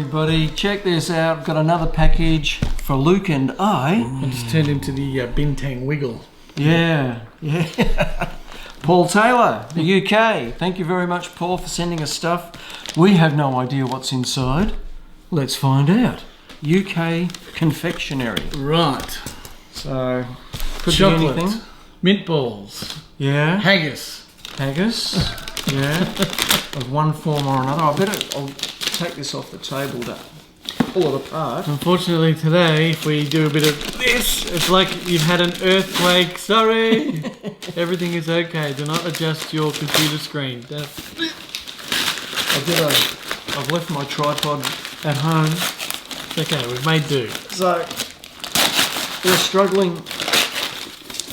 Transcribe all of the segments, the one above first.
everybody, check this out. I've got another package for Luke and I. I just turned into the Bintang Wiggle. Yeah. Paul Taylor, the UK. Thank you very much, Paul, for sending us stuff. We have no idea what's inside. Let's find out. UK confectionery. Right. So, could chocolate, be anything. mint balls, Yeah. haggis. Yeah. Of one form or another. I'll take this off the table to pull it apart. Unfortunately today, if we do a bit of this, it's like you've had an earthquake. Sorry. Everything is okay. Do not adjust your computer screen. I've left my tripod at home. It's okay, we've made do. So, we're struggling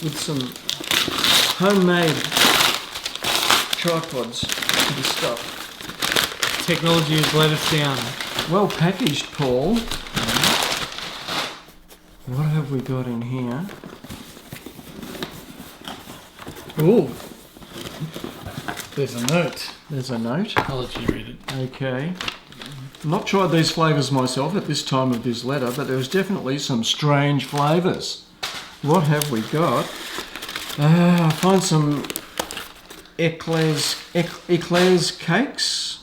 with some homemade tripods to be stuff. Technology has let us down. Well packaged, Paul. What have we got in here? Ooh. There's a note. There's a note. I'll let you read it. Okay. Not tried these flavours myself at this time of this letter, but there's definitely some strange flavours. What have we got? I find some eclairs cakes.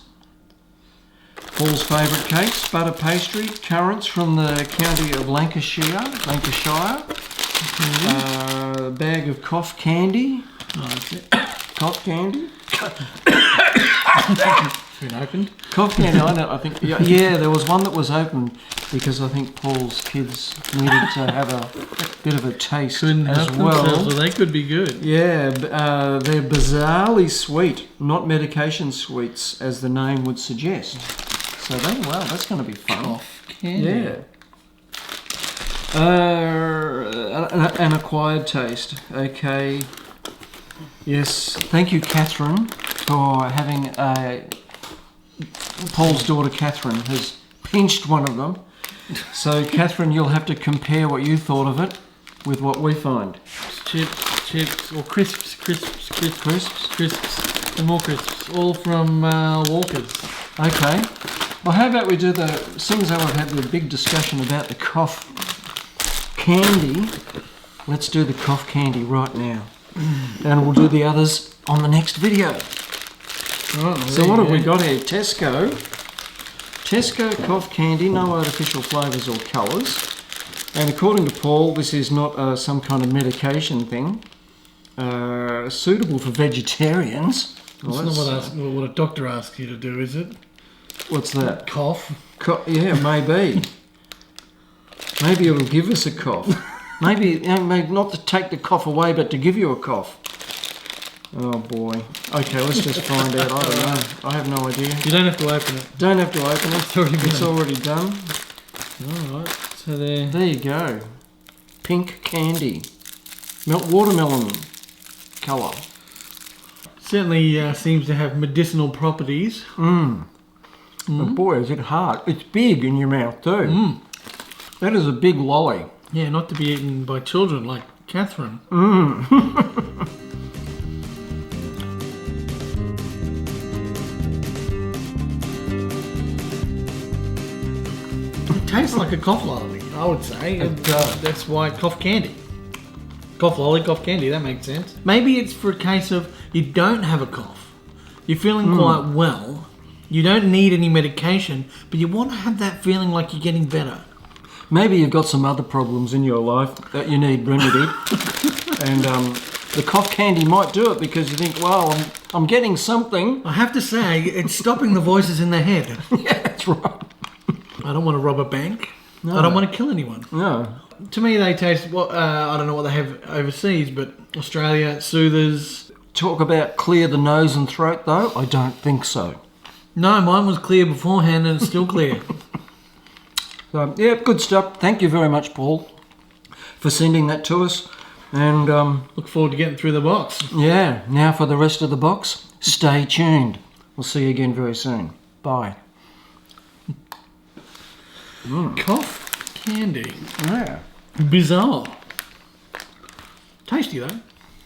Paul's favourite cakes, butter pastry, currants from the county of Lancashire. A bag of cough candy. Oh, that's it. Cough candy. Been opened. Cough candy. I think. Yeah, there was one that was opened because I think Paul's kids needed to have a bit of a taste Couldn't as help well. themselves, so they could be good. Yeah, they're bizarrely sweet, not medication sweets, as the name would suggest. So that's going to be fun. Cough candy. Yeah. An acquired taste. Okay. Yes. Thank you, Catherine, for having Paul's daughter, Catherine, has pinched one of them. So, Catherine, you'll have to compare what you thought of it with what we find. Chips, or crisps, and more crisps, all from Walker's. Okay. Well, how about we do seeing as though we've had the big discussion about the cough candy, let's do the cough candy right now. And we'll do the others on the next video. Right, So what have we got here? Tesco Cough Candy, no artificial flavours or colours. And according to Paul, this is not some kind of medication thing. Suitable for vegetarians. That's not what a doctor asks you to do, is it? What's that? Cough. Yeah, maybe. Maybe it'll give us a cough. Maybe not to take the cough away, but to give you a cough. Oh boy. Okay, let's just find out. I don't know. I have no idea. You don't have to open it. Don't have to open it. It's already done. Alright, so there you go. Pink candy. Watermelon colour. Certainly seems to have medicinal properties. But boy, is it hard. It's big in your mouth too. That is a big lolly. Yeah, not to be eaten by children like Catherine. It tastes like a cough lolly, I would say. It does. That's why cough candy. Cough lolly, cough candy, that makes sense. Maybe it's for a case of you don't have a cough. You're feeling quite well. You don't need any medication, but you want to have that feeling like you're getting better. Maybe you've got some other problems in your life that you need remedied. And the cough candy might do it because you think, well, I'm getting something. I have to say, it's stopping the voices in the head. Yeah, that's right. I don't want to rob a bank. No. I don't want to kill anyone. No. To me, they taste, I don't know what they have overseas, but Australia, soothers. Talk about clear the nose and throat, though? I don't think so. No, mine was clear beforehand and it's still clear. So, yeah, good stuff. Thank you very much, Paul, for sending that to us. And look forward to getting through the box. Yeah, now for the rest of the box, stay tuned. We'll see you again very soon. Bye. Cough candy. Yeah. Bizarre. Tasty though.